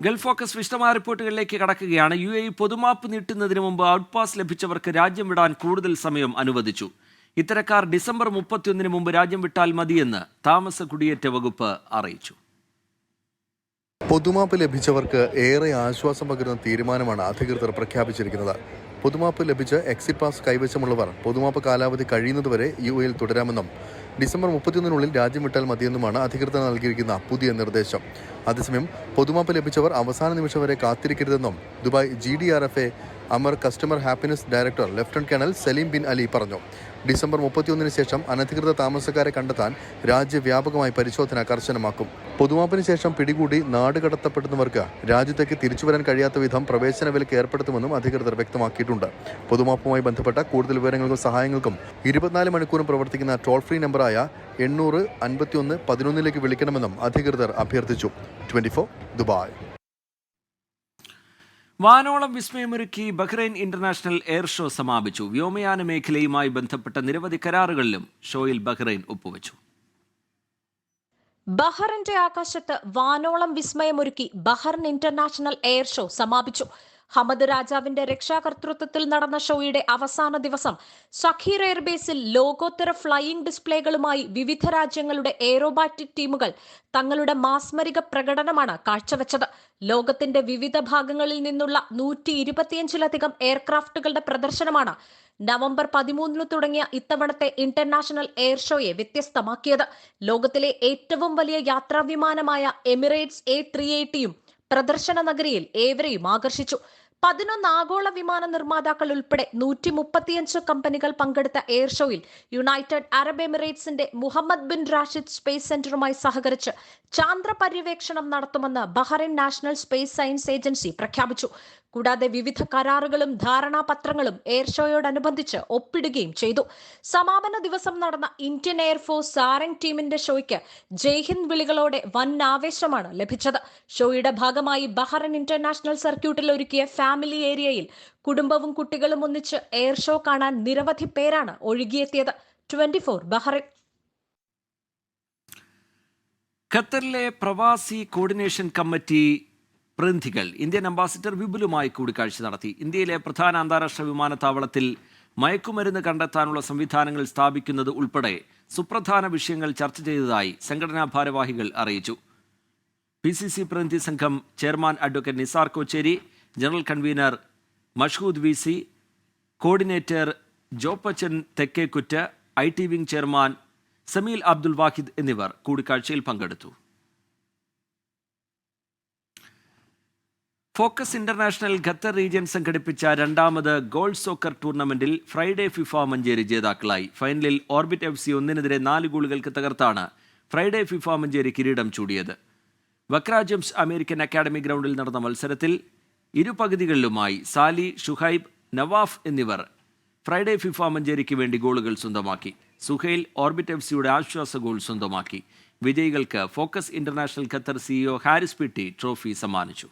Gulf focus വിശദമായ റിപ്പോർട്ടുകളിലേക്ക് കടക്കുകയാണ്. UAE പൊതുമാപ്പ് നീട്ടുന്നതിന് മുമ്പ് ഔട്ട് പാസ് ലഭിച്ചവർക്ക് രാജ്യം വിടാൻ കൂടുതൽ സമയം അനുവദിച്ചു. ഇത്തരക്കാർ ഡിസംബർ 31 മുമ്പ് രാജ്യം വിട്ടാൽ മതിയെന്ന് താമസ കുടിയേറ്റ വകുപ്പ് അറിയിച്ചു. പൊതുമാപ്പ് ലഭിച്ചവർക്ക് ഏറെ ആശ്വാസം പകരുന്ന തീരുമാനമാണ് അധികൃതർ പ്രഖ്യാപിച്ചിരിക്കുന്നത്. പൊതുമാപ്പ് ലഭിച്ച് എക്സിറ്റ് പാസ് കൈവശമുള്ളവർ പൊതുമാപ്പ് കാലാവധി കഴിയുന്നതുവരെ UAEയിൽ തുടരാമെന്നും ഡിസംബർ 31 രാജ്യം വിട്ടാൽ മതിയെന്നുമാണ് അധികൃതർ നൽകിയിരിക്കുന്ന പുതിയ നിർദ്ദേശം. അതേസമയം പൊതുമാപ്പ് ലഭിച്ചവർ അവസാന നിമിഷം വരെ കാത്തിരിക്കരുതെന്നും Dubai GDRFA Amer customer happiness director lieutenant colonel Saleem bin Ali പറഞ്ഞു. ഡിസംബർ 31 ശേഷം അനധികൃത താമസക്കാരെ കണ്ടെത്താൻ രാജ്യവ്യാപകമായി പരിശോധന കർശനമാക്കും. പൊതുമാപ്പിന് ശേഷം പിടികൂടി നാട് കടത്തപ്പെടുന്നവർക്ക് രാജ്യത്തേക്ക് തിരിച്ചുവരാൻ കഴിയാത്ത വിധം പ്രവേശന വിലക്ക് ഏർപ്പെടുത്തുമെന്നും അധികൃതർ വ്യക്തമാക്കിയിട്ടുണ്ട്. പൊതുമാപ്പുമായി ബന്ധപ്പെട്ട കൂടുതൽ വിവരങ്ങൾക്കും സഹായങ്ങൾക്കും 24 മണിക്കൂറും പ്രവർത്തിക്കുന്ന ടോൾ ഫ്രീ നമ്പറായ 800-51-11 വിളിക്കണമെന്നും അധികൃതർ അഭ്യർത്ഥിച്ചു. 24 ദുബായ്. വാനോളം വിസ്മയമൊരുക്കി ബഹ്റൈൻ ഇന്റർനാഷണൽ എയർ ഷോ സമാപിച്ചു. വ്യോമയാന മേഖലയുമായി ബന്ധപ്പെട്ട നിരവധി കരാറുകളിലും ഷോയിൽ ബഹ്റൈൻ ഒപ്പുവെച്ചു. ബഹ്റിന്റെ ആകാശത്ത് വാനോളം വിസ്മയമൊരുക്കി ബഹ്റിൻ ഇന്റർനാഷണൽ എയർ ഷോ സമാപിച്ചു. ഹമദ് രാജാവിന്റെ രക്ഷാകർതൃത്വത്തിൽ നടന്ന ഷോയുടെ അവസാന ദിവസം സഖീർ എയർബേസിൽ ലോകോത്തര ഫ്ലൈയിംഗ് ഡിസ്പ്ലേകളുമായി വിവിധ രാജ്യങ്ങളുടെ എയ്റോബാറ്റിക് ടീമുകൾ തങ്ങളുടെ മാസ്മരിക പ്രകടനമാണ് കാഴ്ചവെച്ചത്. ലോകത്തിന്റെ വിവിധ ഭാഗങ്ങളിൽ നിന്നുള്ള 125-ലധികം എയർക്രാഫ്റ്റുകളുടെ പ്രദർശനമാണ് നവംബർ 13 തുടങ്ങിയ ഇത്തവണത്തെ ഇന്റർനാഷണൽ എയർ ഷോയെ വ്യത്യസ്തമാക്കിയത്. ലോകത്തിലെ ഏറ്റവും വലിയ യാത്രാവിമാനമായ എമിറേറ്റ്സ് A380യും പ്രദർശന നഗരിയിൽ ഏവരെയും ആകർഷിച്ചു. 11 ആഗോള വിമാന നിർമ്മാതാക്കൾ ഉൾപ്പെടെ 135 കമ്പനികൾ പങ്കെടുത്ത എയർ ഷോയിൽ യുണൈറ്റഡ് അറബ് എമിറേറ്റ്സിന്റെ മുഹമ്മദ് ബിൻ റാഷിദ് സ്പേസ് സെന്ററുമായി സഹകരിച്ച് ചാന്ദ്ര പര്യവേക്ഷണം നടത്തുമെന്ന് Bahrain national space science agency പ്രഖ്യാപിച്ചു. കൂടാതെ വിവിധ കരാറുകളും ധാരണാപത്രങ്ങളും എയർ ഷോയോടനുബന്ധിച്ച് ഒപ്പിടുകയും ചെയ്തു. സമാപന ദിവസം നടന്ന ഇന്ത്യൻ എയർഫോഴ്സ് സാരംഗ് ടീമിന്റെ ഷോയ്ക്ക് ജയ്ഹിന്ദ് വിളികളോടെ വൻ ആവേശമാണ് ലഭിച്ചത്. ഷോയുടെ ഭാഗമായി ബഹ്റൈൻ ഇന്റർനാഷണൽ സർക്യൂട്ടിൽ ഒരുക്കിയ ഫാമിലി ഏരിയയിൽ കുടുംബവും കുട്ടികളും ഒന്നിച്ച് എയർ ഷോ കാണാൻ നിരവധി പേരാണ് ഒഴുകിയെത്തിയത്. 24 ബഹ്റൈൻ. ഖത്തറിലെ പ്രവാസി കോർഡിനേഷൻ കമ്മിറ്റി പ്രതിനിധികൾ ഇന്ത്യൻ അംബാസിഡർ വിപുലുമായി കൂടിക്കാഴ്ച നടത്തി. ഇന്ത്യയിലെ പ്രധാന അന്താരാഷ്ട്ര വിമാനത്താവളത്തിൽ മയക്കുമരുന്ന് കണ്ടെത്താനുള്ള സംവിധാനങ്ങൾ സ്ഥാപിക്കുന്നത് ഉൾപ്പെടെ സുപ്രധാന വിഷയങ്ങൾ ചർച്ച ചെയ്തതായി സംഘടനാ ഭാരവാഹികൾ അറിയിച്ചു. PCC പ്രതിനിധി സംഘം chairman advocate Nisar Kocheri, general convener Mashhood VC, coordinator Joppachan Thekkekuttu, IT wing chairman Sameel Abdul Wahid എന്നിവർ കൂടിക്കാഴ്ചയിൽ പങ്കെടുത്തു. ഫോക്കസ് ഇന്റർനാഷണൽ ഖത്തർ റീജിയൻ സംഘടിപ്പിച്ച രണ്ടാമത് ഗോൾഡ് സോക്കർ ടൂർണമെന്റിൽ ഫ്രൈഡേ ഫിഫ മഞ്ചേരി ജേതാക്കളായി. ഫൈനലിൽ ഓർബിറ്റ് FC 1-നെതിരെ 4 ഗോളുകൾക്ക് തകർത്താണ് ഫ്രൈഡേ ഫിഫ മഞ്ചേരി കിരീടം ചൂടിയത്. വക്ര ജംസ് അമേരിക്കൻ അക്കാദമി ഗ്രൗണ്ടിൽ നടന്ന മത്സരത്തിൽ ഇരു പകുതികളിലുമായി സാലി, ഷുഹൈബ്, നവാഫ് എന്നിവർ ഫ്രൈഡേ ഫിഫ മഞ്ചേരിക്ക് വേണ്ടി ഗോളുകൾ സ്വന്തമാക്കി. സുഹൈൽ ഓർബിറ്റ് FCയുടെ ആശ്വാസ ഗോൾ സ്വന്തമാക്കി. വിജയികൾക്ക് focus international Qatar CEO Haris PT trophy സമ്മാനിച്ചു.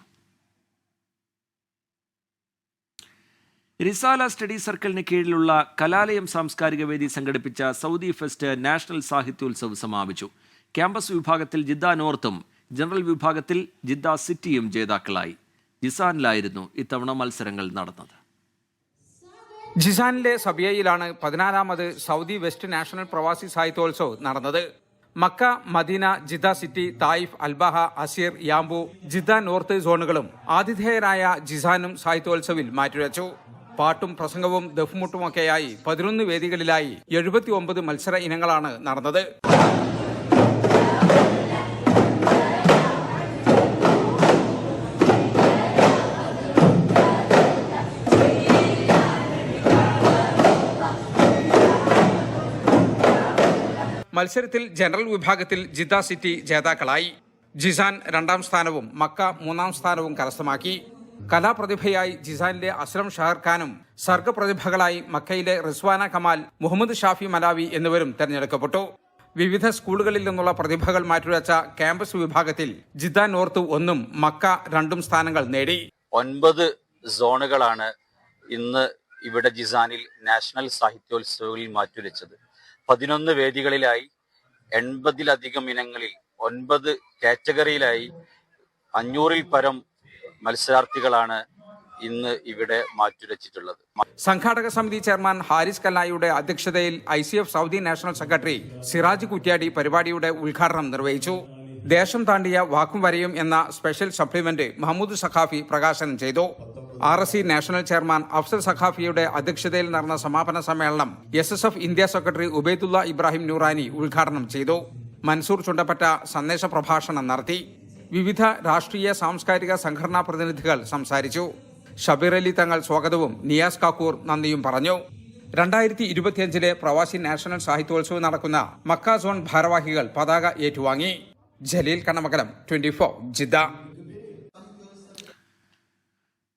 റിസാല സ്റ്റഡി സർക്കിളിന് കീഴിലുള്ള കലാലയം സാംസ്കാരിക വേദി സംഘടിപ്പിച്ച സൗദി ഫെസ്റ്റ് നാഷണൽ സാഹിത്യോത്സവ് സമാപിച്ചു. ക്യാമ്പസ് വിഭാഗത്തിൽ ജിദ്ദ നോർത്തും ജനറൽ വിഭാഗത്തിൽ ജിദ്ദ സിറ്റിയും ജേതാക്കളായി. ജിസാനിലായിരുന്നു ഇത്തവണ മത്സരങ്ങൾ നടന്നത്. ജിസാനിലെ സബിയയിലാണ് 14ാമത് സൗദി വെസ്റ്റ് നാഷണൽ പ്രവാസി സാഹിത്യോത്സവ് നടന്നത്. Mecca, Medina, Jeddah city, Taif, Al Baha, Asir, Yanbu, Jeddah north സോണുകളും ആതിഥേയരായ ജിസാനും സാഹിത്യോത്സവിൽ മാറ്റുരച്ചു. പാട്ടും പ്രസംഗവും ദഫ്മുട്ടുമൊക്കെയായി 11 വേദികളിലായി 79 മത്സര ഇനങ്ങളാണ് നടന്നത്. മത്സരത്തിൽ ജനറൽ വിഭാഗത്തിൽ ജിദ്ദ സിറ്റി ജേതാക്കളായി. ജിസാൻ 2ാം സ്ഥാനവും മക്ക 3ാം സ്ഥാനവും കരസ്ഥമാക്കി. കലാപ്രതിഭയായി ജിസാനിലെ അസ്ലം ഷഹർ ഖാനും സർഗപ്രതിഭകളായി മക്കയിലെ റിസ്വാന കമാൽ, മുഹമ്മദ് ഷാഫി മലാവി എന്നിവരും തെരഞ്ഞെടുക്കപ്പെട്ടു. വിവിധ സ്കൂളുകളിൽ നിന്നുള്ള പ്രതിഭകൾ മാറ്റുരച്ച ക്യാമ്പസ് വിഭാഗത്തിൽ ജിദ്ദ നോർത്ത് 1ഉം മക്ക 2ഉം സ്ഥാനങ്ങൾ നേടി. 9 സോണുകളാണ് ഇന്ന് ഇവിടെ ജിസാനിൽ നാഷണൽ സാഹിത്യോത്സവങ്ങളിൽ മാറ്റുരച്ചത്. 11 വേദികളിലായി 80-ലധികം ഇനങ്ങളിൽ 9 കാറ്റഗറിയിലായി 500-ൽ പരം മത്സരാർത്ഥികളാണ് ഇന്ന് ഇവിടെ മാറ്റുരച്ചിട്ടുള്ളത്. സംഘാടക സമിതി ചെയർമാൻ ഹാരിസ് കല്ലായിയുടെ അധ്യക്ഷതയിൽ ICF Saudi national secretary Siraj Kuttiadi പരിപാടിയുടെ ഉദ്ഘാടനം നിർവഹിച്ചു. ദേശം താണ്ടിയ വാക്കും വരയും എന്ന സ്പെഷ്യൽ സപ്ലിമെന്റ് മഹമ്മൂദ് സഖാഫി പ്രകാശനം ചെയ്തു. RSC നാഷണൽ ചെയർമാൻ അഫ്സൽ സഖാഫിയുടെ അധ്യക്ഷതയിൽ നടന്ന സമാപന സമ്മേളനം SSF India secretary Ubaidullah Ibrahim Noorani ഉദ്ഘാടനം ചെയ്തു. മൻസൂർ ചുണ്ടപ്പറ്റ സന്ദേശ പ്രഭാഷണം നടത്തി. വിവിധ രാഷ്ട്രീയ സാംസ്കാരിക സംഘടനാ പ്രതിനിധികൾ സംസാരിച്ചു. ഷബീർ അലി തങ്ങൾ സ്വാഗതവും നിയാസ് കാക്കൂർ നന്ദിയും പറഞ്ഞു. 2025 പ്രവാസി നാഷണൽ സാഹിത്യോത്സവം നടക്കുന്ന മക്ക സോൺ ഭാരവാഹികൾ പതാക ഏറ്റുവാങ്ങി. ജലീൽ കണ്ണമംഗലം, 24 ജിദ്ദ.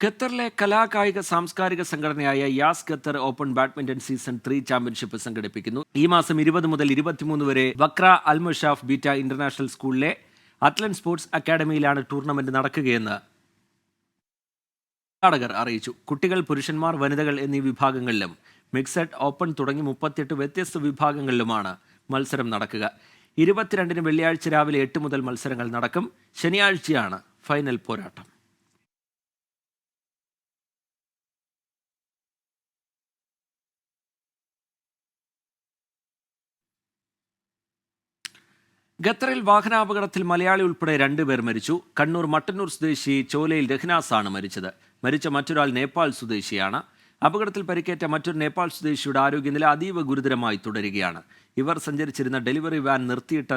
ഖത്തറിലെ കലാകായിക സാംസ്കാരിക സംഘടനയായ Yas Qatar open badminton season 3 championship സംഘടിപ്പിക്കുന്നു. ഈ മാസം 20 മുതൽ 23 വരെ വക്ര അൽ മുഷാഫ് ബീറ്റ ഇന്റർനാഷണൽ സ്കൂളിലെ അത്ലൻ സ്പോർട്സ് അക്കാദമിയിലാണ് ടൂർണമെന്റ് നടക്കുകയെന്ന് സംഘാടകർ അറിയിച്ചു. കുട്ടികൾ, പുരുഷന്മാർ, വനിതകൾ എന്നീ വിഭാഗങ്ങളിലും മിക്സഡ്, ഓപ്പൺ തുടങ്ങി 38 വ്യത്യസ്ത വിഭാഗങ്ങളിലുമാണ് മത്സരം നടക്കുക. 22-ന് വെള്ളിയാഴ്ച രാവിലെ 8 മുതൽ മത്സരങ്ങൾ നടക്കും. ശനിയാഴ്ചയാണ് ഫൈനൽ പോരാട്ടം. ഖത്തറിൽ വാഹനാപകടത്തിൽ മലയാളി ഉൾപ്പെടെ 2 പേർ മരിച്ചു. കണ്ണൂർ മട്ടന്നൂർ സ്വദേശി ചോലയിൽ രഹ്നാസ് ആണ് മരിച്ചത്. മരിച്ച മറ്റൊരാൾ നേപ്പാൾ സ്വദേശിയാണ്. അപകടത്തിൽ പരിക്കേറ്റ മറ്റൊരു നേപ്പാൾ സ്വദേശിയുടെ ആരോഗ്യനില അതീവ ഗുരുതരമായി തുടരുകയാണ്. ഇവർ സഞ്ചരിച്ചിരുന്ന ഡെലിവറി വാൻ നിർത്തിയിട്ട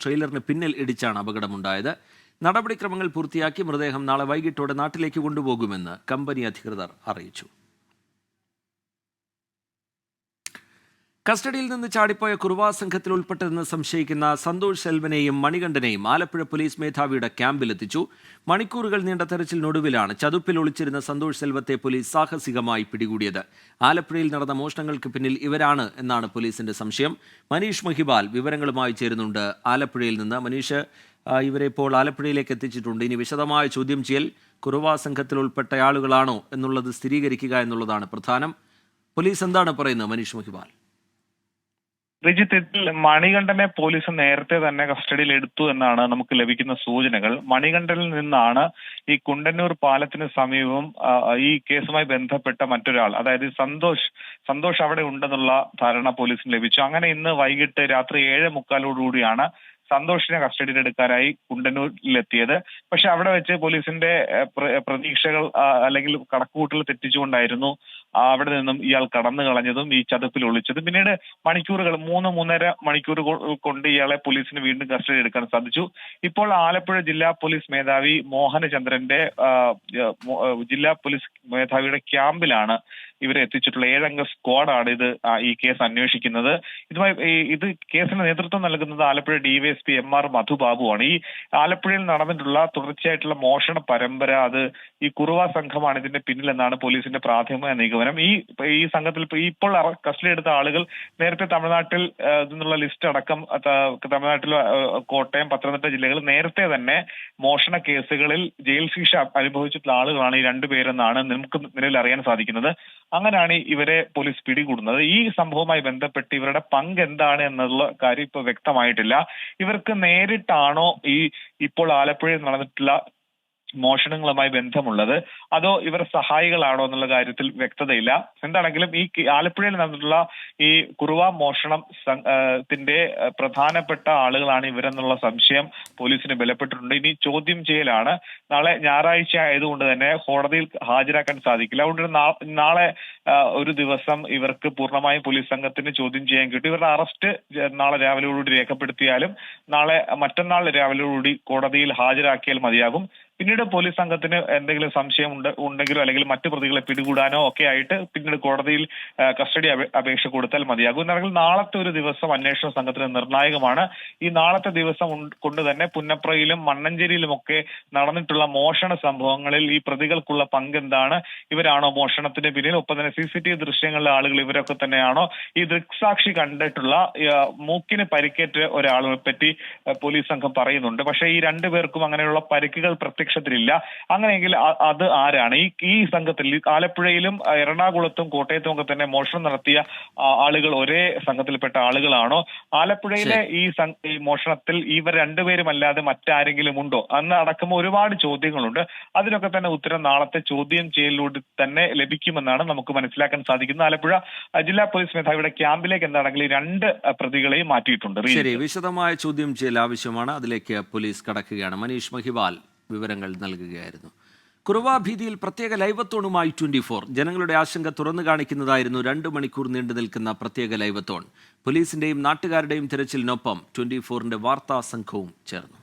ട്രെയിലറിന് പിന്നിൽ ഇടിച്ചാണ് അപകടമുണ്ടായത്. നടപടിക്രമങ്ങൾ പൂർത്തിയാക്കി മൃതദേഹം നാളെ വൈകിട്ടോടെ നാട്ടിലേക്ക് കൊണ്ടുപോകുമെന്ന് കമ്പനി അധികൃതർ അറിയിച്ചു. കസ്റ്റഡിയിൽ നിന്ന് ചാടിപ്പോയ കുറുവാ സംഘത്തിൽ ഉൾപ്പെട്ടതെന്ന് സംശയിക്കുന്ന സന്തോഷ് സെൽവനെയും മണികണ്ഠനെയും ആലപ്പുഴ പോലീസ് മേധാവിയുടെ ക്യാമ്പിലെത്തിച്ചു. മണിക്കൂറുകൾ നീണ്ട തെരച്ചിലിനൊടുവിലാണ് ചതുപ്പിൽ ഒളിച്ചിരുന്ന സന്തോഷ് സെൽവത്തെ പോലീസ് സാഹസികമായി പിടികൂടിയത്. ആലപ്പുഴയിൽ നടന്ന മോഷണങ്ങൾക്ക് പിന്നിൽ ഇവരാണ് എന്നാണ് പോലീസിന്റെ സംശയം. മനീഷ് മഹിബാൽ വിവരങ്ങളുമായി ചേരുന്നുണ്ട് ആലപ്പുഴയിൽ നിന്ന്. മനീഷ്, ഇവരെ ഇപ്പോൾ ആലപ്പുഴയിലേക്ക് എത്തിച്ചിട്ടുണ്ട്. ഇനി വിശദമായ ചോദ്യം ചെയ്യൽ, കുറുവാ സംഘത്തിൽ ഉൾപ്പെട്ട ആളുകളാണോ എന്നുള്ളത് സ്ഥിരീകരിക്കുക എന്നുള്ളതാണ് പ്രധാനം. പോലീസ് എന്താണ് പറയുന്നത്? മനീഷ് മഹിബാൽ. റിജിത്ത്, ഇതിൽ മണികണ്ഠനെ പോലീസ് നേരത്തെ തന്നെ കസ്റ്റഡിയിൽ എടുത്തു എന്നാണ് നമുക്ക് ലഭിക്കുന്ന സൂചനകൾ. മണികണ്ഠനിൽ നിന്നാണ് ഈ കുണ്ടന്നൂർ പാലത്തിന് സമീപം ഈ കേസുമായി ബന്ധപ്പെട്ട മറ്റൊരാൾ, അതായത് സന്തോഷ് അവിടെ ഉണ്ടെന്നുള്ള ധാരണ പോലീസിന് ലഭിച്ചു. അങ്ങനെ ഇന്ന് വൈകിട്ട് രാത്രി 7:45 സന്തോഷിനെ കസ്റ്റഡിയിലെടുക്കാനായി കുണ്ടന്നൂരിലെത്തിയത്. പക്ഷെ അവിടെ വെച്ച് പോലീസിന്റെ പ്രതീക്ഷകൾ അല്ലെങ്കിൽ കണക്കുകൂട്ടൽ തെറ്റിച്ചുകൊണ്ടായിരുന്നു അവിടെ നിന്നും ഇയാൾ കടന്നു കളഞ്ഞതും ഈ ചതുപ്പിൽ ഒളിച്ചതും. പിന്നീട് മണിക്കൂറുകൾ 3-3.5 മണിക്കൂർ കൊണ്ട് ഇയാളെ പോലീസിന് വീണ്ടും കസ്റ്റഡി എടുക്കാൻ സാധിച്ചു. ഇപ്പോൾ ആലപ്പുഴ ജില്ലാ പോലീസ് മേധാവി മോഹനചന്ദ്രന്റെ ജില്ലാ പോലീസ് മേധാവിയുടെ ക്യാമ്പിലാണ് ഇവരെ എത്തിച്ചിട്ടുള്ള 7-അംഗ സ്ക്വാഡാണ് ഈ കേസ് അന്വേഷിക്കുന്നത്. ഇത് കേസിന് നേതൃത്വം നൽകുന്നത് ആലപ്പുഴ DYSP MR മധുബാബുവാണ്. ഈ ആലപ്പുഴയിൽ നടന്നിട്ടുള്ള തുടർച്ചയായിട്ടുള്ള മോഷണ പരമ്പര അത് ഈ കുറുവാ സംഘമാണ് ഇതിന്റെ പിന്നിലെന്നാണ് പോലീസിന്റെ പ്രാഥമിക നിഗമനം. ഈ സംഘത്തിൽ ഇപ്പോൾ കസ്റ്റഡി എടുത്ത ആളുകൾ നേരത്തെ തമിഴ്നാട്ടിൽ നിന്നുള്ള ലിസ്റ്റ് അടക്കം തമിഴ്നാട്ടിൽ കോട്ടയം, പത്തനംതിട്ട ജില്ലകളിൽ നേരത്തെ തന്നെ മോഷണ കേസുകളിൽ ജയിൽ ശിക്ഷ അനുഭവിച്ചിട്ടുള്ള ആളുകളാണ് ഈ 2 പേരെന്നാണ് നമുക്ക് നിലവിൽ അറിയാൻ സാധിക്കുന്നത്. അങ്ങനെയാണ് ഇവരെ പോലീസ് പിടികൂടുന്നത്. ഈ സംഭവവുമായി ബന്ധപ്പെട്ട് ഇവരുടെ പങ്ക് എന്താണ് എന്നുള്ള കാര്യം ഇപ്പൊ വ്യക്തമായിട്ടില്ല. ഇവർക്ക് നേരിട്ടാണോ ഇപ്പോൾ ആലപ്പുഴയിൽ നടന്നിട്ടുള്ള മോഷണങ്ങളുമായി ബന്ധമുള്ളത്, അതോ ഇവർ സഹായികളാണോ എന്നുള്ള കാര്യത്തിൽ വ്യക്തതയില്ല. എന്താണെങ്കിലും ഈ ആലപ്പുഴയിൽ നടന്നിട്ടുള്ള ഈ കുറുവാ മോഷണം ത്തിന്റെ പ്രധാനപ്പെട്ട ആളുകളാണ് ഇവരെന്നുള്ള സംശയം പോലീസിന് ബലപ്പെട്ടിട്ടുണ്ട്. ഇനി ചോദ്യം ചെയ്യലാണ്. നാളെ ഞായറാഴ്ച ആയതുകൊണ്ട് തന്നെ കോടതിയിൽ ഹാജരാക്കാൻ സാധിക്കില്ല. അതുകൊണ്ട് നാളെ ഒരു ദിവസം ഇവർക്ക് പൂർണ്ണമായും പോലീസ് സംഘത്തിന് ചോദ്യം ചെയ്യാൻ കിട്ടും. ഇവരുടെ അറസ്റ്റ് നാളെ രാവിലെയോടുകൂടി രേഖപ്പെടുത്തിയാലും മറ്റന്നാൾ രാവിലെയോടുകൂടി കോടതിയിൽ ഹാജരാക്കിയാൽ മതിയാകും. പിന്നീട് പോലീസ് സംഘത്തിന് എന്തെങ്കിലും സംശയം ഉണ്ടെങ്കിലോ അല്ലെങ്കിൽ മറ്റു പ്രതികളെ പിടികൂടാനോ ഒക്കെ ആയിട്ട് പിന്നീട് കോടതിയിൽ കസ്റ്റഡി അപേക്ഷ കൊടുത്താൽ മതിയാകും. എന്നാണെങ്കിൽ നാളത്തെ ഒരു ദിവസം അന്വേഷണ സംഘത്തിന് നിർണായകമാണ്. ഈ നാളത്തെ ദിവസം കൊണ്ട് തന്നെ പുന്നപ്രയിലും മണ്ണഞ്ചേരിയിലുമൊക്കെ നടന്നിട്ടുള്ള മോഷണ സംഭവങ്ങളിൽ ഈ പ്രതികൾക്കുള്ള പങ്ക് എന്താണ്, ഇവരാണോ മോഷണത്തിന് പിന്നിൽ, ഒപ്പം തന്നെ CCTV ദൃശ്യങ്ങളിലെ ആളുകൾ ഇവരൊക്കെ തന്നെയാണോ, ഈ ദൃക്സാക്ഷി കണ്ടിട്ടുള്ള മൂക്കിന് പരിക്കേറ്റ ഒരാളെ പറ്റി പോലീസ് സംഘം പറയുന്നുണ്ട്. പക്ഷേ ഈ 2 പേർക്കും അങ്ങനെയുള്ള പരിക്കുകൾ പ്രത്യക്ഷ പ്രത്യക്ഷത്തിലില്ല. അങ്ങനെയെങ്കിൽ അത് ആരാണ്? ഈ സംഘത്തിൽ ആലപ്പുഴയിലും എറണാകുളത്തും കോട്ടയത്തും ഒക്കെ തന്നെ മോഷണം നടത്തിയ ആളുകൾ ഒരേ സംഘത്തിൽപ്പെട്ട ആളുകളാണോ? ആലപ്പുഴയിലെ ഈ മോഷണത്തിൽ ഇവർ രണ്ടുപേരും അല്ലാതെ മറ്റാരെങ്കിലും ഉണ്ടോ? അന്ന് അടക്കം ഒരുപാട് ചോദ്യങ്ങളുണ്ട്. അതിനൊക്കെ തന്നെ ഉത്തരം നാളത്തെ ചോദ്യം ചെയ്യലിലൂടെ തന്നെ ലഭിക്കുമെന്നാണ് നമുക്ക് മനസ്സിലാക്കാൻ സാധിക്കുന്നത്. ആലപ്പുഴ ജില്ലാ പോലീസ് മേധാവിയുടെ ക്യാമ്പിലേക്ക് എന്താണെങ്കിൽ 2 പ്രതികളെയും മാറ്റിയിട്ടുണ്ട്. ശരി, വിശദമായ ചോദ്യം ചെയ്യൽ ആവശ്യമാണ്. അതിലേക്ക് പോലീസ് കടക്കുകയാണ്. മനീഷ് മഹിവാൽ വിവരങ്ങൾ നൽകുകയായിരുന്നു. കുറുവ ഭീതിയിൽ പ്രത്യേക ലൈവത്തോണുമായി 24. ജനങ്ങളുടെ ആശങ്ക തുറന്നു കാണിക്കുന്നതായിരുന്നു 2 മണിക്കൂർ നീണ്ടു നിൽക്കുന്ന പ്രത്യേക ലൈവത്തോൺ. പോലീസിന്റെയും നാട്ടുകാരുടെയും തിരച്ചിലിനൊപ്പം 24ന്റെ വാർത്താ സംഘവും ചേർന്നു.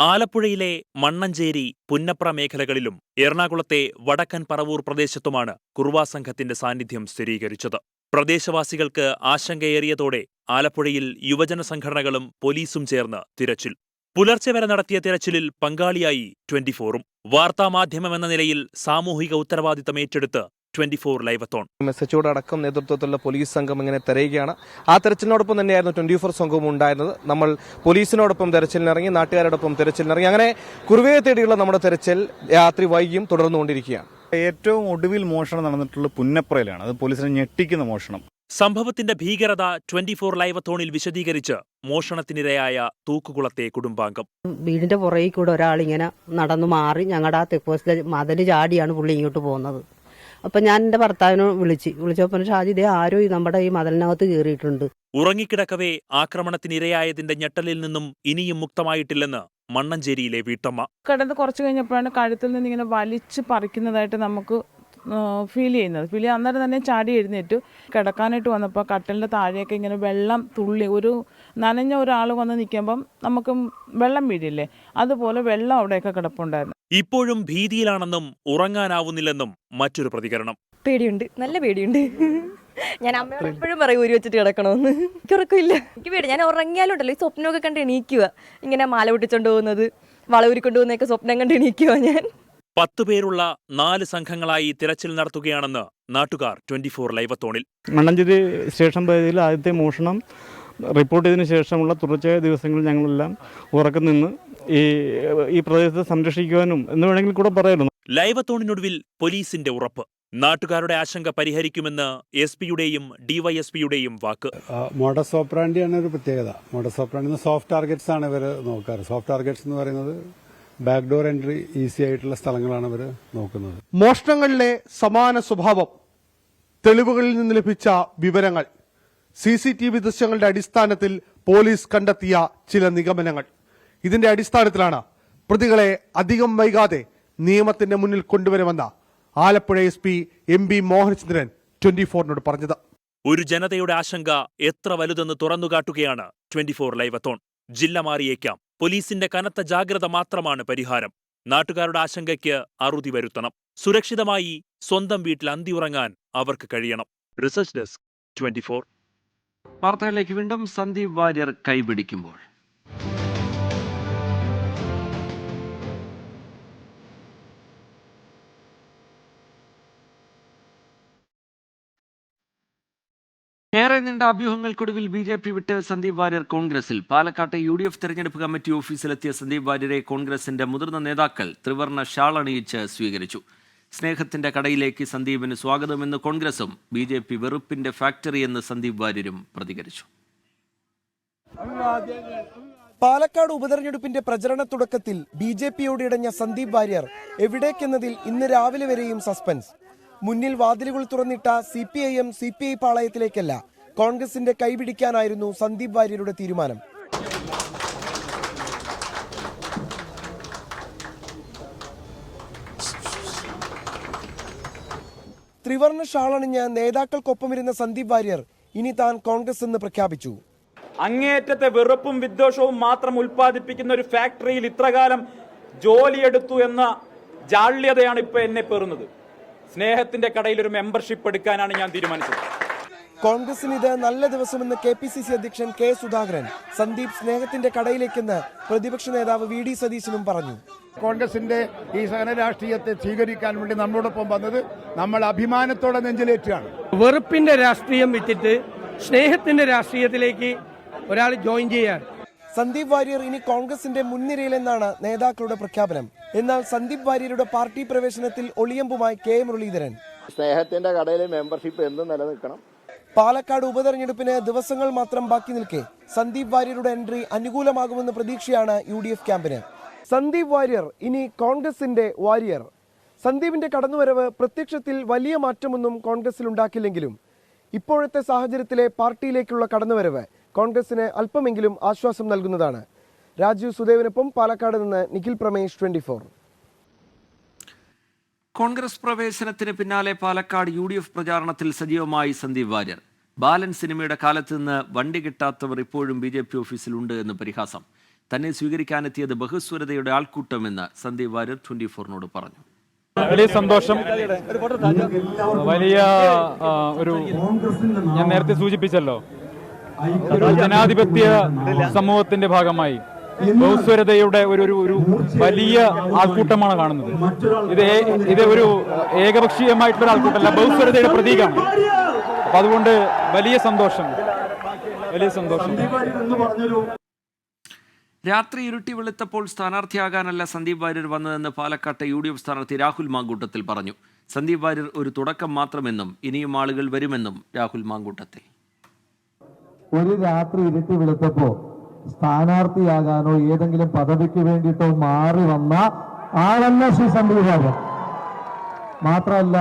ആലപ്പുഴയിലെ മണ്ണഞ്ചേരി, പുന്നപ്ര മേഖലകളിലും എറണാകുളത്തെ വടക്കൻ പറവൂർ പ്രദേശത്തുമാണ് കുറുവാ സംഘത്തിന്റെ സാന്നിധ്യം സ്ഥിരീകരിച്ചത്. പ്രദേശവാസികൾക്ക് ആശങ്കയേറിയതോടെ ആലപ്പുഴയിൽ യുവജന സംഘടനകളും പോലീസും ചേർന്ന് തിരച്ചിൽ. പുലർച്ചെ വരെ നടത്തിയ തിരച്ചിലിൽ പങ്കാളിയായി 24ഉം. വാർത്താമാധ്യമമെന്ന നിലയിൽ സാമൂഹിക ഉത്തരവാദിത്തം ഏറ്റെടുത്ത് 24 ലൈവത്തോൺ. മെസ്സേജോട് അടക്കം നേതൃത്വത്തിലുള്ള പോലീസ് സംഘം ഇങ്ങനെ തെരയുകയാണ്. ആ തെരച്ചിലിനോടൊപ്പം തന്നെയായിരുന്നു 24 സംഘവും ഉണ്ടായിരുന്നത്. നമ്മൾ പോലീസിനോടൊപ്പം തെരച്ചിലിനിറങ്ങി, നാട്ടുകാരോടൊപ്പം തെരച്ചിലിനിറങ്ങി. അങ്ങനെ കുറുവയെ തേടിയുള്ള നമ്മുടെ തെരച്ചിൽ രാത്രി വൈകിയും തുടർന്നുകൊണ്ടിരിക്കുകയാണ്. ഏറ്റവും ഒടുവിൽ മോഷണം നടന്നിട്ടുള്ള പുന്നപ്രയിലാണ്. അത് പോലീസിനെ ഞെട്ടിക്കുന്ന മോഷണം. സംഭവത്തിന്റെ ഭീകരത 24 ലൈവത്തോണിൽ വിശദീകരിച്ച് മോഷണത്തിനിരയായ തൂക്കുകുളത്തെ കുടുംബാംഗം. വീടിന്റെ പുറകിൽ കൂടെ ഒരാളിങ്ങനെ നടന്നു മാറി ഞങ്ങളുടെ ആ തെക്ക് പോസ്റ്റിലെ മതില് ചാടിയാണ് പുള്ളി ഇങ്ങോട്ട് പോകുന്നത്. അപ്പൊ ഞാൻ എന്റെ ഭർത്താവിനെ വിളിച്ചപ്പോൾ ഷാജി ഇതേ ആരോ നമ്മുടെ ഈ മതിലിനകത്ത് കയറിയിട്ടുണ്ട്. ഉറങ്ങിക്കിടക്കവേ ആക്രമണത്തിനിരയായതിന്റെ ഞെട്ടലിൽ നിന്നും ഇനിയും മുക്തമായിട്ടില്ലെന്ന് മണ്ണഞ്ചേരിയിലെ വീട്ടമ്മ. കിടന്ന് കുറച്ച് കഴിഞ്ഞപ്പോഴാണ് കഴുത്തിൽ നിന്ന് ഇങ്ങനെ വലിച്ച് പറിക്കുന്നതായിട്ട് നമുക്ക് ഫീൽ ചെയ്യുന്നത്. അന്നേരം തന്നെ ചാടി എഴുന്നേറ്റു. കിടക്കാനായിട്ട് വന്നപ്പോൾ കട്ടലിൻ്റെ താഴെയൊക്കെ ഇങ്ങനെ വെള്ളം തുള്ളി, ഒരു നനഞ്ഞ ഒരാൾ വന്ന് നിൽക്കുമ്പം നമുക്ക് വെള്ളം വീഴില്ലേ, അതുപോലെ വെള്ളം അവിടെയൊക്കെ കിടപ്പുണ്ടായിരുന്നു. ഇപ്പോഴും ഭീതിയിലാണെന്നും ഉറങ്ങാനാവുന്നില്ലെന്നും മറ്റൊരു പ്രതികരണം. പേടിയുണ്ട്, നല്ല പേടിയുണ്ട്. ഞാൻ അമ്മയോട് എപ്പോഴും പറയും ഊരി വെച്ചിട്ട് കിടക്കണമെന്ന്. എനിക്ക് ഉറക്കമില്ല, എനിക്ക് പേടി. ഞാൻ ഉറങ്ങിയാലുണ്ടല്ലോ ഈ സ്വപ്നമൊക്കെ കണ്ട് എണീക്കുക. ഇങ്ങനെ മാല പൊട്ടിച്ചോണ്ട് പോകുന്നത്, വള ഊരിക്കൊണ്ടു പോകുന്നതൊക്കെ സ്വപ്നം കണ്ട് എണീക്കുക ഞാൻ. 10 പേരുള്ള 4 സംഘങ്ങളായി തിരച്ചിൽ നടത്തുകയാണെന്ന് നാട്ടുകാർ 24 ലൈവത്തോണിൽ. മണ്ണഞ്ചേരി സ്റ്റേഷൻ പരിധിയിൽ ആദ്യത്തെ മോഷണം റിപ്പോർട്ട് ചെയ്തതിനു ശേഷമുള്ള തുടർച്ചയായ ദിവസങ്ങളിൽ ഞങ്ങളെല്ലാം ഉറക്കം നിന്ന് ഈ പ്രദേശത്തെ സംരക്ഷിക്കുവാനും എന്ന് വേണമെങ്കിൽ കൂടെ പറയായിരുന്നു. ലൈവത്തോണിനൊടുവിൽ പോലീസിന്റെ ഉറപ്പ്. നാട്ടുകാരുടെ ആശങ്ക പരിഹരിക്കുമെന്ന് SP-യുടെയും DYSP-യുടെയും വാക്ക്. മോഡസ് ഓപ്പറാൻഡിയാണ് ഒരു പ്രത്യേകത. മോഡസ് ഓപ്പറാൻഡി സോഫ്റ്റ് ടാർഗറ്റ്സ് ആണ് ഇവർ നോക്കാറ്. സോഫ്റ്റ് ടാർഗറ്റ്സ് എന്ന് പറയുന്നത് ബാക്ക്ഡോർ എൻട്രി ഈസി ആയിട്ടുള്ള സ്ഥലങ്ങളാണ് ഇവർ നോക്കുന്നത്. മോഷണങ്ങളിലെ സമാന സ്വഭാവം, തെളിവുകളിൽ നിന്ന് ലഭിച്ച വിവരങ്ങൾ, CCTV ദൃശ്യങ്ങളുടെ അടിസ്ഥാനത്തിൽ പോലീസ് കണ്ടെത്തിയ ചില നിഗമനങ്ങൾ, ഇതിന്റെ അടിസ്ഥാനത്തിലാണ് പ്രതികളെ അധികം വൈകാതെ നിയമത്തിന്റെ മുന്നിൽ കൊണ്ടുവരുമെന്ന ആലപ്പുഴ SP MB മോഹനചന്ദ്രൻ 24നോട് പറഞ്ഞത്. ഒരു ജനതയുടെ ആശങ്ക എത്ര വലുതെന്ന് തുറന്നുകാട്ടുകയാണ് 24 ലൈവത്തോൺ. ജില്ല മാറിയേക്കാം, പോലീസിന്റെ കനത്ത ജാഗ്രത മാത്രമാണ് പരിഹാരം. നാട്ടുകാരുടെ ആശങ്കയ്ക്ക് അറുതി വരുത്തണം. സുരക്ഷിതമായി സ്വന്തം വീട്ടിൽ അന്തിയുറങ്ങാൻ അവർക്ക് കഴിയണം. Research desk 24. വാർത്തകളിലേക്ക് വീണ്ടും. സന്ദീപ് വാര്യർ കൈപിടിക്കുമ്പോൾ ഏറെ നീണ്ട അഭ്യൂഹങ്ങൾക്കൊടുവിൽ BJP വിട്ട് സന്ദീപ് വാര്യർ കോൺഗ്രസിൽ. പാലക്കാട്ടെ UDF തെരഞ്ഞെടുപ്പ് കമ്മിറ്റി ഓഫീസിലെത്തിയ സന്ദീപ് വാര്യരെ കോൺഗ്രസിന്റെ മുതിർന്ന നേതാക്കൾ ത്രിവർണ്ണ ഷാൾ അണിയിച്ച് സ്വീകരിച്ചു. സ്നേഹത്തിന്റെ കടയിലേക്ക് സന്ദീപിന് സ്വാഗതമെന്ന് കോൺഗ്രസും BJP വെറുപ്പിന്റെ ഫാക്ടറി എന്ന് സന്ദീപ് വാര്യരും പ്രതികരിച്ചു. പാലക്കാട് ഉപതെരഞ്ഞെടുപ്പിന്റെ പ്രചരണ തുടക്കത്തിൽ BJPയോട് ഇടഞ്ഞ സന്ദീപ് വാര്യർ എവിടേക്കെന്നതിൽ ഇന്ന് രാവിലെ വരെയും സസ്പെൻസ്. മുന്നിൽ വാതിലുകൾ തുറന്നിട്ട CPIM CPI പാളയത്തിലേക്കല്ല, കോൺഗ്രസിന്റെ കൈപിടിക്കാനായിരുന്നു സന്ദീപ് വാര്യരുടെ തീരുമാനം. ത്രിവർണ്ണ ഷാളണിഞ്ഞ് നേതാക്കൾക്കൊപ്പമിരുന്ന സന്ദീപ് വാര്യർ ഇനി താൻ കോൺഗ്രസ് എന്ന് പ്രഖ്യാപിച്ചു. അങ്ങേറ്റത്തെ വെറുപ്പും വിദ്വേഷവും മാത്രം ഉൽപ്പാദിപ്പിക്കുന്ന ഒരു ഫാക്ടറിയിൽ ഇത്രകാലം ജോലിയെടുത്തു എന്ന ജാള്യതയാണ് ഇപ്പൊ എന്നെ പേറുന്നത്. സ്നേഹത്തിന്റെ കടയിൽ ഒരു മെമ്പർഷിപ്പ് എടുക്കാനാണ് ഞാൻ തീരുമാനിച്ചത്. കോൺഗ്രസിന് ഇത് നല്ല ദിവസമെന്ന് KPCC അധ്യക്ഷൻ K സുധാകരൻ. സന്ദീപ് സ്നേഹത്തിന്റെ കടയിലേക്കെന്ന് പ്രതിപക്ഷ നേതാവ് VD സതീശനും പറഞ്ഞു. കോൺഗ്രസിന്റെ ഈ സഹന രാഷ്ട്രീയത്തെ സ്വീകരിക്കാൻ വേണ്ടി നമ്മളോടൊപ്പം വന്നത് നമ്മൾ അഭിമാനത്തോടെ നെഞ്ചിലേറ്റാണ്. വെറുപ്പിന്റെ രാഷ്ട്രീയം വിറ്റിട്ട് സ്നേഹത്തിന്റെ രാഷ്ട്രീയത്തിലേക്ക് ഒരാൾ ജോയിൻ ചെയ്യാൻ. സന്ദീപ് വാര്യർ ഇനി കോൺഗ്രസിന്റെ മുൻനിരയിലെന്നാണ് നേതാക്കളുടെ പ്രഖ്യാപനം. എന്നാൽ സന്ദീപ് വാര്യരുടെ പാർട്ടി പ്രവേശനത്തിൽ ഒളിയമ്പുമായി കെ മുരളീധരൻ. സ്നേഹത്തിന്റെ കടയിലെ മെമ്പർഷിപ്പ് എന്നും നിലനിൽക്കണം. പാലക്കാട് ഉപതെരഞ്ഞെടുപ്പിന് ദിവസങ്ങൾ മാത്രം ബാക്കി നിൽക്കെ സന്ദീപ് വാര്യരുടെ എൻട്രി അനുകൂലമാകുമെന്ന പ്രതീക്ഷയാണ് UDF ക്യാമ്പിന്. സന്ദീപ് വാര്യർ ഇനി കോൺഗ്രസിന്റെ വാര്യർ. സന്ദീപിന്റെ കടന്നുവരവ് പ്രത്യക്ഷത്തിൽ വലിയ മാറ്റമൊന്നും കോൺഗ്രസിൽ ഉണ്ടാക്കില്ലെങ്കിലും ഇപ്പോഴത്തെ സാഹചര്യത്തിലെ പാർട്ടിയിലേക്കുള്ള കടന്നുവരവ് കോൺഗ്രസിന് അല്പമെങ്കിലും ആശ്വാസം നൽകുന്നതാണ്. രാജീവ് സുദേവിനൊപ്പം പാലക്കാട് നിന്ന് നിഖിൽ പ്രമേഷ്, 24. കോൺഗ്രസ് പ്രവേശനത്തിന് പിന്നാലെ പാലക്കാട് UDF പ്രചാരണത്തിൽ സജീവമായി സന്ദീപ് വാര്യർ. ബാലൻ സിനിമയുടെ കാലത്ത് നിന്ന് വണ്ടി കിട്ടാത്തവർ ഇപ്പോഴും BJP ഓഫീസിലുണ്ട് എന്ന് പരിഹാസം. തന്നെ സ്വീകരിക്കാനെത്തിയത് ബഹുസ്വരതയുടെ ആൾക്കൂട്ടമെന്ന് സന്ദീപ് വാര്യർ 24നോട് പറഞ്ഞു. വലിയ സന്തോഷം, വലിയ ഒരു ഞാൻ നേരത്തെ സൂചിപ്പിച്ചല്ലോ, ഒരു ജനാധിപത്യ സമൂഹത്തിന്റെ ഭാഗമായി ബഹുസ്വരതയുടെ ഒരു വലിയ ആൾക്കൂട്ടമാണ് കാണുന്നത്. ഇത് ഒരു ഏകപക്ഷീയമായിട്ടുള്ള ആൾക്കൂട്ടമല്ല, ബഹുസ്വരതയുടെ പ്രതീകമാണ്. അപ്പൊ അതുകൊണ്ട് വലിയ സന്തോഷം. രാത്രി ഇരുട്ടി വെളുത്തപ്പോൾ സ്ഥാനാർത്ഥിയാകാനല്ല സന്ദീപ് വാര്യർ വന്നതെന്ന് പാലക്കാട്ടെ UDF സ്ഥാനാർത്ഥി രാഹുൽ മാങ്കൂട്ടത്തിൽ പറഞ്ഞു. സന്ദീപ് വാര്യർ ഒരു തുടക്കം മാത്രമെന്നും ഇനിയും ആളുകൾ വരുമെന്നും രാഹുൽ മാങ്കൂട്ടത്തിൽ. ഒരു രാത്രി ഇരുട്ടി വെളുത്തപ്പോ സ്ഥാനാർത്ഥിയാകാനോ ഏതെങ്കിലും പദവിക്ക് വേണ്ടിയിട്ടോ മാറി വന്ന ആളല്ല ശ്രീ സന്ദീപ് വാര്യർ. മാത്രമല്ല,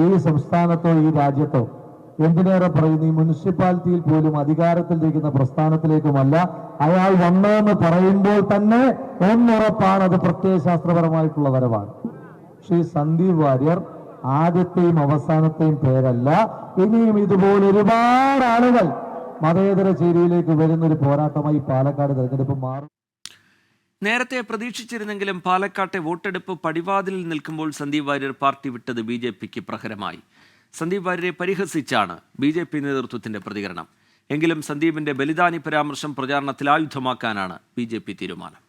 ഈ സംസ്ഥാനത്തോ ഈ രാജ്യത്തോ എന്തിനേറെ പറയുന്നു, ഈ മുനിസിപ്പാലിറ്റിയിൽ പോലും അധികാരത്തിലിരിക്കുന്ന പ്രസ്ഥാനത്തിലേക്കുമല്ല അയാൾ വന്നതെന്ന് പറയുമ്പോൾ തന്നെ ഒന്നുറപ്പാണ്, അത് പ്രത്യയശാസ്ത്രപരമായിട്ടുള്ള വരവാണ്. ശ്രീ സന്ദീപ് വാര്യർ ആദ്യത്തെയും അവസാനത്തെയും പേരല്ല. ഇനിയും ഇതുപോലെ ഒരുപാട് ആളുകൾ മതേതര ചേരിയിലേക്ക് വരുന്നൊരു പോരാട്ടമായി പാലക്കാട് തെരഞ്ഞെടുപ്പ് മാറും. നേരത്തെ പ്രതീക്ഷിച്ചിരുന്നെങ്കിലും പാലക്കാട്ടെ വോട്ടെടുപ്പ് പടിവാതിലിൽ നിൽക്കുമ്പോൾ സന്ദീപ് വാര്യർ പാർട്ടി വിട്ടത് BJPക്ക് പ്രഹരമായി. സന്ദീപ് വാര്യരെ പരിഹസിച്ചാണ് BJP നേതൃത്വത്തിന്റെ പ്രതികരണം. എങ്കിലും സന്ദീപിന്റെ ബലിദാനി പരാമർശം പ്രചാരണത്തിൽ ആയുധമാക്കാനാണ് BJP തീരുമാനം.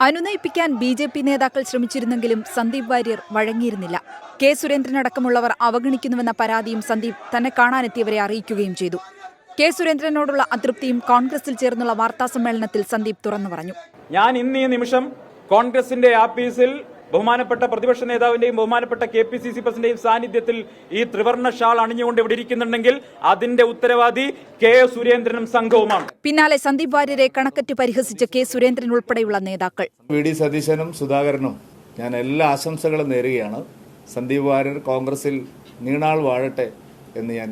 അനുനയിപ്പിക്കാൻ BJP നേതാക്കൾ ശ്രമിച്ചിരുന്നെങ്കിലും സന്ദീപ് വാര്യർ വഴങ്ങിയിരുന്നില്ല. കെ സുരേന്ദ്രനടക്കമുള്ളവർ അവഗണിക്കുന്നുവെന്ന പരാതിയും സന്ദീപ് തന്നെ കാണാനെത്തിയവരെ അറിയിക്കുകയും ചെയ്തു. കെ സുരേന്ദ്രനോടുള്ള അതൃപ്തിയും കോൺഗ്രസിൽ ചേർന്നുള്ള വാർത്താസമ്മേളനത്തിൽ സന്ദീപ് തുറന്നു പറഞ്ഞു. ഞാൻ ഇന്ന് ഈ നിമിഷം കോൺഗ്രസിന്റെ ആഫീസിൽ ബഹുമാനപ്പെട്ട പ്രതിപക്ഷ നേതാവിന്റെയും ബഹുമാനപ്പെട്ട KPCC പ്രസിഡന്റിന്റെയും സാന്നിധ്യത്തിൽ ഈ ത്രിവർണ്ണ ഷാൾ അണിഞ്ഞുകൊണ്ട് ഇവിടെ ഇരിക്കുന്നുണ്ടെങ്കിൽ അതിന്റെ ഉത്തരവാദി കെ സുരേന്ദ്രനും സംഘവുമാണ്. പിന്നാലെ സന്ദീപ് വാര്യരെ കണക്കറ്റ് പരിഹസിച്ച് കെ സുരേന്ദ്രൻ ഉൾപ്പെടെയുള്ള നേതാക്കൾ. VD സതീശനും സുധാകരനും ഞാൻ എല്ലാ ആശംസകളും നേരുകയാണ്. സന്ദീപ് വാര്യർ കോൺഗ്രസിൽ നീണാൾ വാഴട്ടെ എന്ന് ഞാൻ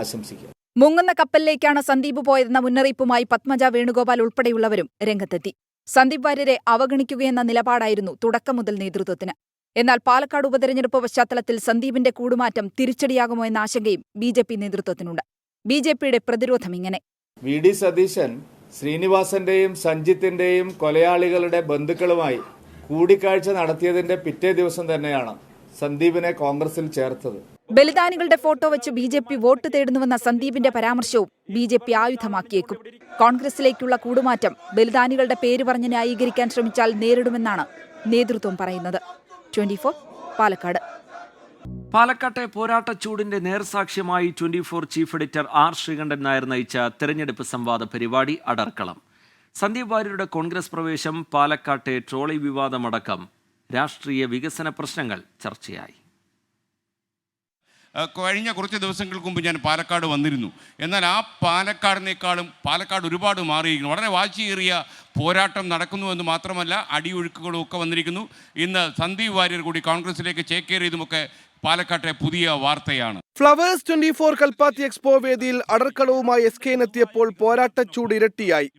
ആശംസിക്കുന്നു. മുങ്ങുന്ന കപ്പലിലേക്കാണ് സന്ദീപ് പോയതെന്ന മുന്നറിയിപ്പുമായി പത്മജ വേണുഗോപാൽ ഉൾപ്പെടെയുള്ളവരും രംഗത്തെത്തി. സന്ദീപ് വാര്യരെ അവഗണിക്കുകയെന്ന നിലപാടായിരുന്നു തുടക്കം മുതൽ നേതൃത്വത്തിന്. എന്നാൽ പാലക്കാട് ഉപതെരഞ്ഞെടുപ്പ് പശ്ചാത്തലത്തിൽ സന്ദീപിന്റെ കൂടുമാറ്റം തിരിച്ചടിയാകുമോ എന്ന ആശങ്കയും BJP നേതൃത്വത്തിനുണ്ട്. BJPയുടെ പ്രതിരോധം ഇങ്ങനെ: VD സതീശൻ ശ്രീനിവാസന്റെയും സഞ്ജിത്തിന്റെയും കൊലയാളികളുടെ ബന്ധുക്കളുമായി കൂടിക്കാഴ്ച നടത്തിയതിന്റെ പിറ്റേ ദിവസം തന്നെയാണ് സന്ദീപിനെ കോൺഗ്രസിൽ ചേർത്തത്. ബലിദാനികളുടെ ഫോട്ടോ വെച്ച് BJP വോട്ട് തേടുന്നുവെന്ന സന്ദീപിന്റെ പരാമർശവും BJP ആയുധമാക്കിയേക്കും. കോൺഗ്രസിലേക്കുള്ള കൂടുമാറ്റം ബലിദാനികളുടെ പേര് പറഞ്ഞ് ന്യായീകരിക്കാൻ ശ്രമിച്ചാൽ നേരിടുമെന്നാണ് നേതൃത്വം പറയുന്നത്. 24 പാലക്കാട്. പാലക്കാട്ടെ പോരാട്ടച്ചൂടിന്റെ നേർസാക്ഷ്യമായി 24 chief editor R. Sreekandan Nair നയിച്ച തെരഞ്ഞെടുപ്പ് സംവാദ പരിപാടി അടർക്കളം. സന്ദീപ് വാര്യരുടെ കോൺഗ്രസ് പ്രവേശം, പാലക്കാട്ടെ ട്രോളി വിവാദമടക്കം രാഷ്ട്രീയ വികസന പ്രശ്നങ്ങൾ ചർച്ചയായി. കഴിഞ്ഞ കുറച്ച് ദിവസങ്ങൾക്ക് മുമ്പ് ഞാൻ പാലക്കാട് വന്നിരുന്നു. എന്നാൽ ആ പാലക്കാടിനേക്കാളും പാലക്കാട് ഒരുപാട് മാറിയിരിക്കുന്നു. വളരെ വാശിയേറിയ പോരാട്ടം നടക്കുന്നുവെന്ന് മാത്രമല്ല, അടിയൊഴുക്കുകളും ഒക്കെ വന്നിരിക്കുന്നു. ഇന്ന് സന്ദീപ് വാര്യർ കൂടി കോൺഗ്രസിലേക്ക് ചേക്കേറിയതുമൊക്കെ പാലക്കാട്ടെ പുതിയ വാർത്തയാണ്. ഫ്ലവേഴ്സ് 24 കൽപ്പാത്തി എക്സ്പോ വേദിയിൽ അടർക്കളവുമായി SKN-എത്തിയപ്പോൾ പോരാട്ടച്ചൂട് ഇരട്ടിയായി.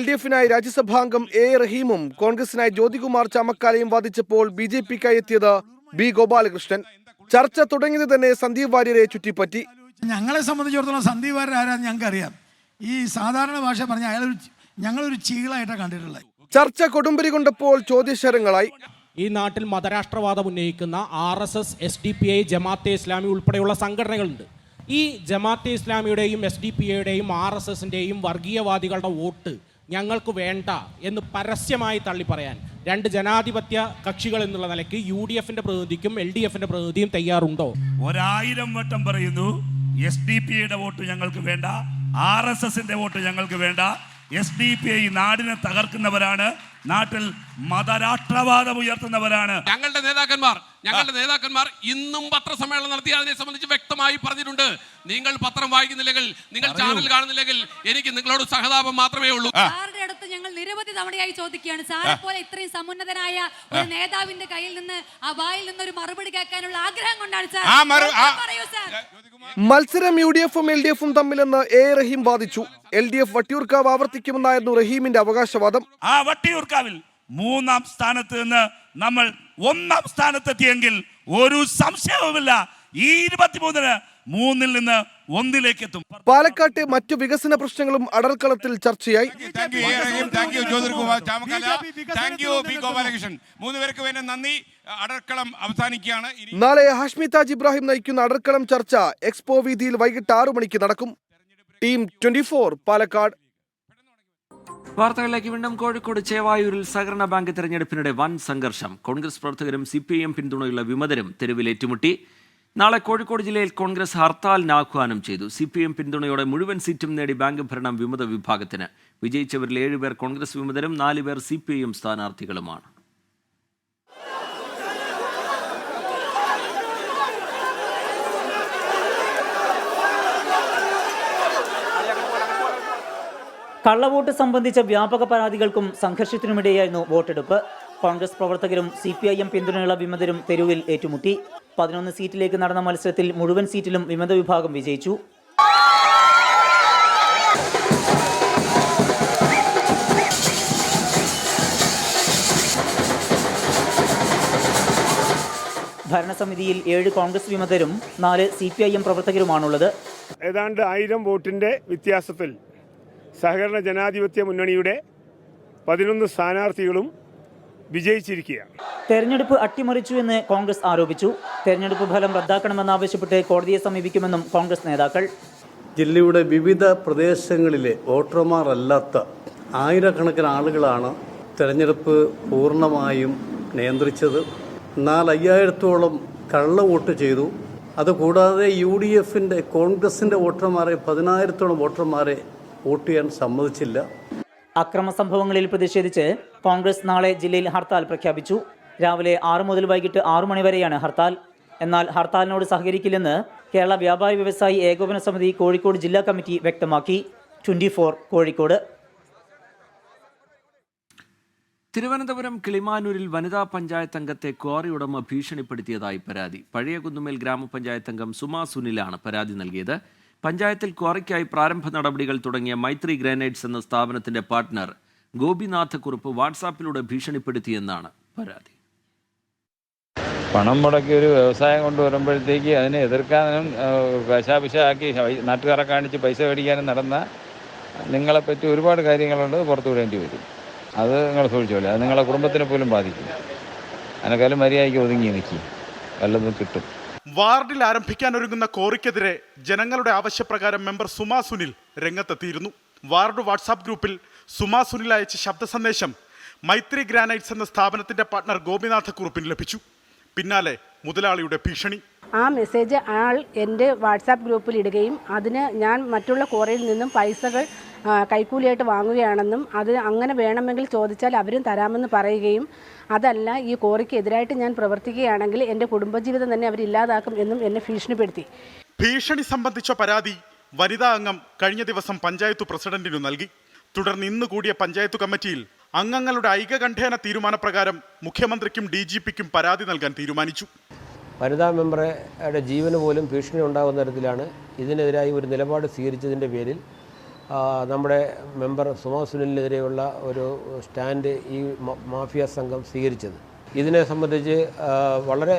LDF-നായി രാജ്യസഭാംഗം A. റഹീമും കോൺഗ്രസിനായി ജ്യോതികുമാർ ചാമക്കാലയും വാദിച്ചപ്പോൾ BJP-ക്കായി എത്തിയത് B. ഗോപാലകൃഷ്ണൻ. ചർച്ച തുടങ്ങിയത് തന്നെ സന്ദീപ് വാര്യരെ ചുറ്റിപ്പറ്റി. ഞങ്ങളെ സംബന്ധിച്ചിടത്തോളം സന്ദീപ് വാര്യർ ആരാന്ന് ഞങ്ങൾക്കറിയാം. ഈ സാധാരണ ഭാഷ പറഞ്ഞ ഞങ്ങളൊരു ചീകളായിട്ടാണ് കണ്ടിട്ടുള്ളത്. ചർച്ച കൊടുമ്പിരി കൊണ്ടപ്പോൾ ചോദ്യശരങ്ങളായി. ഈ നാട്ടിൽ മതരാഷ്ട്രവാദം ഉന്നയിക്കുന്ന RSS, SDPI, ജമാഅത്തെ ഇസ്ലാമി ഉൾപ്പെടെയുള്ള സംഘടനകളുണ്ട്. ഈ ജമാഅത്തെ ഇസ്ലാമിയുടെയും SDPIയുടെയും RSSന്റെയും വർഗീയവാദികളുടെ വോട്ട് ഞങ്ങൾക്ക് വേണ്ട എന്ന് പരസ്യമായി തള്ളിപ്പറയാൻ രണ്ട് ജനാധിപത്യ കക്ഷികൾ എന്നുള്ള നിലയ്ക്ക് UDFന്റെ പ്രതിനിധിക്കും LDFന്റെ പ്രതിനിധിയും തയ്യാറുണ്ടോ? 1000 വട്ടം പറയുന്നു, SDPയുടെ വോട്ട് ഞങ്ങൾക്ക് വേണ്ട, RSSന്റെ വോട്ട് ഞങ്ങൾക്ക് വേണ്ട. SDPI നാടിനെ തകർക്കുന്നവരാണ്, നാട്ടിൽ മതരാഷ്ട്രവാദം ഉയർത്തുന്നവരാണ്. ഞങ്ങളുടെ നേതാക്കന്മാർ ഇന്നും പത്രസമ്മേളനം നടത്തി അതിനെ സംബന്ധിച്ച് വ്യക്തമായി പറഞ്ഞിട്ടുണ്ട്. നിങ്ങൾ പത്രം വായിക്കുന്നില്ലെങ്കിൽ, നിങ്ങൾ ചാനൽ കാണുന്നില്ലെങ്കിൽ എനിക്ക് നിങ്ങളോട് സഹതാപം മാത്രമേ ഉള്ളൂ. സാറിന്റെ അടുത്ത് ഞങ്ങൾ നിരവധി തവണയായി ചോദിക്കുകയാണ്, സാറെ പോലെ ഇത്രയും സമുന്നതനായ ഒരു നേതാവിന്റെ കയ്യിൽ നിന്ന് ആ വായിൽ നിന്ന് ഒരു മറുപടി കേൾക്കാനുള്ള ആഗ്രഹം കൊണ്ടാണ് സാർ. പറയൂ സാർ. മത്സരം UDF-ഉം LDF-ഉം തമ്മിലെന്ന് A. റഹീം വാദിച്ചു. LDF വട്ടിയൂർക്കാവ് ആവർത്തിക്കുമെന്നായിരുന്നു റഹീമിന്റെ അവകാശവാദം. ആ വട്ടിയൂർക്കാവിൽ 3-ാം സ്ഥാനത്ത് നിന്ന് നമ്മൾ 1-ാം സ്ഥാനത്തെത്തിയെങ്കിൽ ഒരു സംശയവുമില്ല, ഈ 23-ന് 3-ൽ നിന്ന് 1-ലേക്ക് എത്തും. പാലക്കാട്ടെ മറ്റു വികസന പ്രശ്നങ്ങളും അടർക്കളത്തിൽ ചർച്ചയായി. നാളെ ഹാഷ്മി താജ് ഇബ്രാഹിം നയിക്കുന്ന അടർക്കളം ചർച്ച എക്സ്പോ വീതിയിൽ വൈകിട്ട് 6 മണിക്ക് നടക്കും. ടീം 24 പാലക്കാട്. വാർത്തകളിലേക്ക് വീണ്ടും. കോഴിക്കോട് ചേവായൂരിൽ സഹകരണ ബാങ്ക് തെരഞ്ഞെടുപ്പിനിടെ വൻ സംഘർഷം. കോൺഗ്രസ് പ്രവർത്തകരും CPIM പിന്തുണയുള്ള വിമതരും തെരുവിൽ ഏറ്റുമുട്ടി. നാളെ കോഴിക്കോട് ജില്ലയിൽ കോൺഗ്രസ് ഹർത്താലിന് ആഹ്വാനം ചെയ്തു. CPIM പിന്തുണയോടെ മുഴുവൻ സീറ്റും നേടി ബാങ്ക് ഭരണം വിമത വിഭാഗത്തിന്. വിജയിച്ചവരിൽ 7 പേർ കോൺഗ്രസ് വിമതരും 4 പേർ CPIM സ്ഥാനാർത്ഥികളുമാണ്. കള്ളവോട്ട് സംബന്ധിച്ച വ്യാപക പരാതികൾക്കും സംഘർഷത്തിനുമിടെയായിരുന്നു വോട്ടെടുപ്പ്. കോൺഗ്രസ് പ്രവർത്തകരും CPIM പിന്തുണയുള്ള വിമതരും തെരുവിൽ ഏറ്റുമുട്ടി. 11 സീറ്റിലേക്ക് നടന്ന മത്സരത്തിൽ മുഴുവൻ സീറ്റിലും വിമത വിഭാഗം വിജയിച്ചു. ഭരണസമിതിയിൽ 7 കോൺഗ്രസ് വിമതരും 4 CPIM പ്രവർത്തകരുമാണുള്ളത്. ഏതാണ്ട് 1000 വോട്ടിന്റെ വ്യത്യാസത്തിൽ സഹകരണ ജനാധിപത്യ മുന്നണിയുടെ 11 സ്ഥാനാർത്ഥികളും വിജയിച്ചിരിക്കുകയാണ്. തെരഞ്ഞെടുപ്പ് അട്ടിമറിച്ചു എന്ന് കോൺഗ്രസ് ആരോപിച്ചു. തെരഞ്ഞെടുപ്പ് ഫലം റദ്ദാക്കണമെന്നാവശ്യപ്പെട്ട് കോടതിയെ സമീപിക്കുമെന്നും കോൺഗ്രസ് നേതാക്കൾ. ജില്ലയുടെ വിവിധ പ്രദേശങ്ങളിലെ വോട്ടർമാർ അല്ലാത്ത ആയിരക്കണക്കിന് ആളുകളാണ് തെരഞ്ഞെടുപ്പ് പൂർണ്ണമായും നിയന്ത്രിച്ചത്. എന്നാൽ 5000-ഓളം കള്ള വോട്ട് ചെയ്തു. അതുകൂടാതെ UDF-ന്റെ കോൺഗ്രസിൻ്റെ വോട്ടർമാരെ 10000-ഓളം വോട്ടർമാരെ വോട്ട് ചെയ്യാൻ സമ്മതിച്ചില്ല. അക്രമ സംഭവങ്ങളിൽ പ്രതിഷേധിച്ച് കോൺഗ്രസ് നാളെ ജില്ലയിൽ ഹർത്താൽ പ്രഖ്യാപിച്ചു. രാവിലെ 6 മുതൽ വൈകിട്ട് 6 മണി വരെയാണ് ഹർത്താൽ. എന്നാൽ ഹർത്താലിനോട് സഹകരിക്കില്ലെന്ന് കേരള വ്യാപാരി വ്യവസായി ഏകോപന സമിതി കോഴിക്കോട് ജില്ലാ കമ്മിറ്റി വ്യക്തമാക്കി. 24 കോഴിക്കോട്. തിരുവനന്തപുരം കിളിമാനൂരിൽ വനിതാ പഞ്ചായത്ത് അംഗത്തെ ക്വാറി ഉടമ ഭീഷണിപ്പെടുത്തിയതായി പരാതി. പഴയ കുന്നുമേൽ ഗ്രാമപഞ്ചായത്ത് അംഗം സുമാ സുനിലാണ് പരാതി നൽകിയത്. പഞ്ചായത്തിൽ ക്വാറിക്കായി പ്രാരംഭ നടപടികൾ തുടങ്ങിയ മൈത്രി ഗ്രാനൈറ്റ്സ് എന്ന സ്ഥാപനത്തിന്റെ പാർട്ട്ണർ ഗോപിനാഥ് കുറുപ്പ് വാട്സാപ്പിലൂടെ ഭീഷണിപ്പെടുത്തിയെന്നാണ് പരാതി. പണം മുടക്കി ഒരു വ്യവസായം കൊണ്ടുവരുമ്പോഴത്തേക്ക് അതിനെ എതിർക്കാനും കശാപിശാക്കി നാട്ടുകാരെ കാണിച്ച് പൈസ മേടിക്കാനും നടന്ന നിങ്ങളെപ്പറ്റി ഒരുപാട് കാര്യങ്ങളുണ്ട്, പുറത്തു വിടേണ്ടി വരും. അത് നിങ്ങൾ സൂക്ഷിച്ചോളൂ, അത് നിങ്ങളെ കുടുംബത്തിനെ പോലും ബാധിക്കും. അതിനേക്കാളും മര്യാദയ്ക്ക് ഒതുങ്ങി നിൽക്കും, വല്ലതും കിട്ടും. വാർഡിൽ ആരംഭിക്കാൻ ഒരുങ്ങുന്ന കോറിക്കെതിരെ ജനങ്ങളുടെ ആവശ്യപ്രകാരം മെമ്പർ സുമാ സുനിൽ രംഗത്തെത്തിയിരുന്നു. വാർഡ് വാട്സാപ്പ് ഗ്രൂപ്പിൽ സുമാ സുനിൽ അയച്ച ശബ്ദ സന്ദേശം മൈത്രി ഗ്രാനൈറ്റ്സ് എന്ന സ്ഥാപനത്തിന്റെ പാർട്ണർ ഗോപിനാഥ കുറുപ്പിന് ലഭിച്ചു. പിന്നാലെ മുതലാളിയുടെ ഭീഷണി. ആ മെസ്സേജ് അയാൾ എൻ്റെ വാട്സാപ്പ് ഗ്രൂപ്പിൽ ഇടുകയും അതിന് ഞാൻ മറ്റുള്ള കോറിയിൽ നിന്നും പൈസകൾ കൈക്കൂലിയായിട്ട് വാങ്ങുകയാണെന്നും അത് അങ്ങനെ വേണമെങ്കിൽ ചോദിച്ചാൽ അവരും തരാമെന്ന് പറയുകയും അതല്ല ഈ കോറിക്ക് എതിരായിട്ട് ഞാൻ പ്രവർത്തിക്കുകയാണെങ്കിൽ എൻ്റെ കുടുംബജീവിതം തന്നെ അവരില്ലാതാക്കും എന്നും എന്നെ ഭീഷണിപ്പെടുത്തി. ഭീഷണി സംബന്ധിച്ച പരാതി വനിതാ അംഗം കഴിഞ്ഞ ദിവസം പഞ്ചായത്ത് പ്രസിഡന്റിനു നൽകി. തുടർന്ന് ഇന്ന് കൂടിയ പഞ്ചായത്ത് കമ്മിറ്റിയിൽ അംഗങ്ങളുടെ ഐകകണ്ഠേന തീരുമാനപ്രകാരം മുഖ്യമന്ത്രിക്കും DGPക്കും പരാതി നൽകാൻ തീരുമാനിച്ചു. വനിതാ മെമ്പറുടെ ജീവന് പോലും ഭീഷണി ഉണ്ടാകുന്ന തരത്തിലാണ് ഇതിനെതിരായി ഒരു നിലപാട് സ്വീകരിച്ചതിൻ്റെ പേരിൽ നമ്മുടെ മെമ്പർ സുമാ സുനിലിനെതിരെയുള്ള ഒരു സ്റ്റാൻഡ് ഈ മാഫിയ സംഘം സ്വീകരിച്ചത്. ഇതിനെ സംബന്ധിച്ച് വളരെ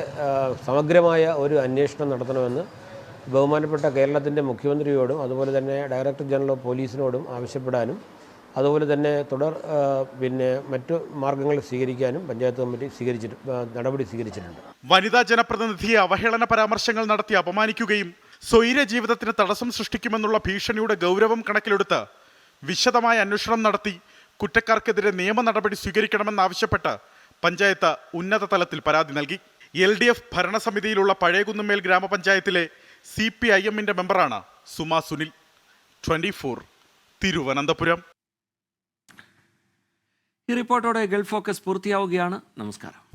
സമഗ്രമായ ഒരു അന്വേഷണം നടത്തണമെന്ന് ബഹുമാനപ്പെട്ട കേരളത്തിൻ്റെ മുഖ്യമന്ത്രിയോടും അതുപോലെ തന്നെ ഡയറക്ടർ ജനറൽ ഓഫ് പോലീസിനോടും ആവശ്യപ്പെടാനും അതുപോലെ തന്നെ മറ്റു മാർഗങ്ങൾ സ്വീകരിക്കാനും പഞ്ചായത്ത് കമ്മിറ്റി നടപടി സ്വീകരിച്ചിട്ടുണ്ട്. വനിതാ ജനപ്രതിനിധിയെ അവഹേളന പരാമർശങ്ങൾ നടത്തി അപമാനിക്കുകയും സ്വൈര ജീവിതത്തിന് തടസ്സം സൃഷ്ടിക്കുമെന്നുള്ള ഭീഷണിയുടെ ഗൗരവം കണക്കിലെടുത്ത് വിശദമായ അന്വേഷണം നടത്തി കുറ്റക്കാർക്കെതിരെ നിയമ നടപടി സ്വീകരിക്കണമെന്നാവശ്യപ്പെട്ട് പഞ്ചായത്ത് ഉന്നത തലത്തിൽ പരാതി നൽകി. LDF ഭരണസമിതിയിലുള്ള പഴയകുന്നുമേൽ ഗ്രാമപഞ്ചായത്തിലെ CPIMന്റെ മെമ്പറാണ് സുമാ സുനിൽ. 24 തിരുവനന്തപുരം. ഈ റിപ്പോർട്ടോടെ ഗൾഫ് ഫോക്കസ് പൂർത്തിയാവുകയാണ്. നമസ്കാരം.